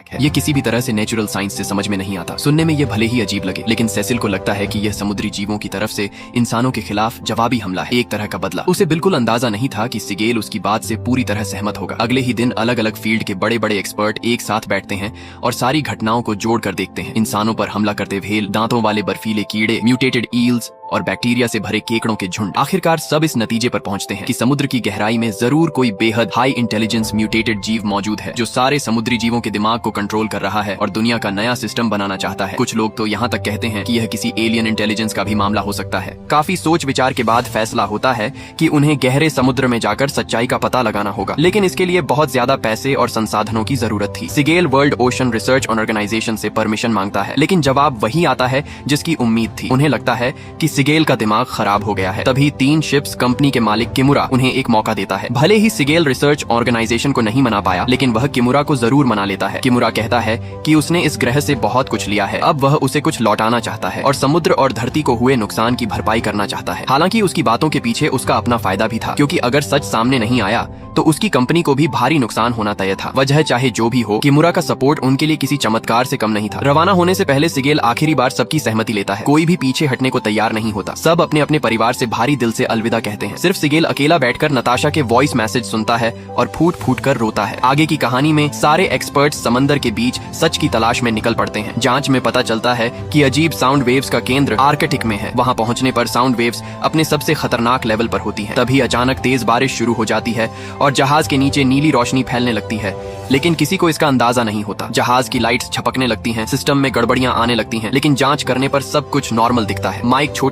है। ये किसी भी तरह से नेचुरल साइंस से समझ में नहीं आता। सुनने में ये भले ही अजीब लगे, लेकिन सेसिल को लगता है कि यह समुद्री जीवों की तरफ से इंसानों के खिलाफ जवाबी हमला है, एक तरह का बदला। उसे बिल्कुल अंदाजा नहीं था कि सिगेल उसकी बात से पूरी तरह सहमत होगा। अगले ही दिन अलग अलग फील्ड के बड़े बड़े एक्सपर्ट एक साथ बैठते हैं और सारी घटनाओं को जोड़ कर देखते हैं। इंसानों पर हमला करते व्हेल, दांतों वाले बर्फीले कीड़े, म्यूटेटेड ईल्स और बैक्टीरिया से भरे केकड़ों के झुंड। आखिरकार सब इस नतीजे पर पहुंचते हैं कि समुद्र की गहराई में जरूर कोई बेहद हाई इंटेलिजेंस म्यूटेटेड जीव मौजूद है, जो सारे समुद्री जीवों के दिमाग को कंट्रोल कर रहा है और दुनिया का नया सिस्टम बनाना चाहता है। कुछ लोग तो यहाँ तक कहते हैं कि यह किसी एलियन इंटेलिजेंस का भी मामला हो सकता है। काफी सोच विचार के बाद फैसला होता है कि उन्हें गहरे समुद्र में जाकर सच्चाई का पता लगाना होगा, लेकिन इसके लिए बहुत ज्यादा पैसे और संसाधनों की जरूरत थी। Siegel world ocean research organisation से परमिशन मांगता है, लेकिन जवाब वही आता है जिसकी उम्मीद थी। उन्हें लगता है कि सिगेल का दिमाग खराब हो गया है। तभी 3 शिप्स कंपनी के मालिक किमुरा उन्हें एक मौका देता है। भले ही सिगेल रिसर्च ऑर्गेनाइजेशन को नहीं मना पाया, लेकिन वह किमुरा को जरूर मना लेता है। किमुरा कहता है कि उसने इस ग्रह से बहुत कुछ लिया है, अब वह उसे कुछ लौटाना चाहता है और समुद्र और धरती को हुए नुकसान की भरपाई करना चाहता है। हालांकि उसकी बातों के पीछे उसका अपना फायदा भी था, क्योंकि अगर सच सामने नहीं आया तो उसकी कंपनी को भी भारी नुकसान होना तय था। वजह चाहे जो भी हो, किमुरा का सपोर्ट उनके लिए किसी चमत्कार से कम नहीं था। रवाना होने से पहले सिगेल आखिरी बार सबकी सहमति लेता है। कोई भी पीछे हटने को तैयार नहीं होता। सब अपने अपने परिवार से भारी दिल से अलविदा कहते हैं। सिर्फ सिगेल अकेला बैठकर नताशा के वॉइस मैसेज सुनता है और फूट फूट कर रोता है। आगे की कहानी में सारे एक्सपर्ट्स समंदर के बीच सच की तलाश में निकल पड़ते हैं। जांच में पता चलता है कि अजीब साउंड वेव्स का केंद्र आर्कटिक में है। वहां पहुंचने पर साउंड वेव्स अपने सबसे खतरनाक लेवल पर होती हैं। तभी अचानक तेज बारिश शुरू हो जाती है और जहाज के नीचे नीली रोशनी फैलने लगती है, लेकिन किसी को इसका अंदाजा नहीं होता। जहाज की लाइट्स झपकने लगती हैं, सिस्टम में गड़बड़ियां आने लगती हैं, लेकिन जांच करने पर सब कुछ नॉर्मल दिखता है। माइक छोटे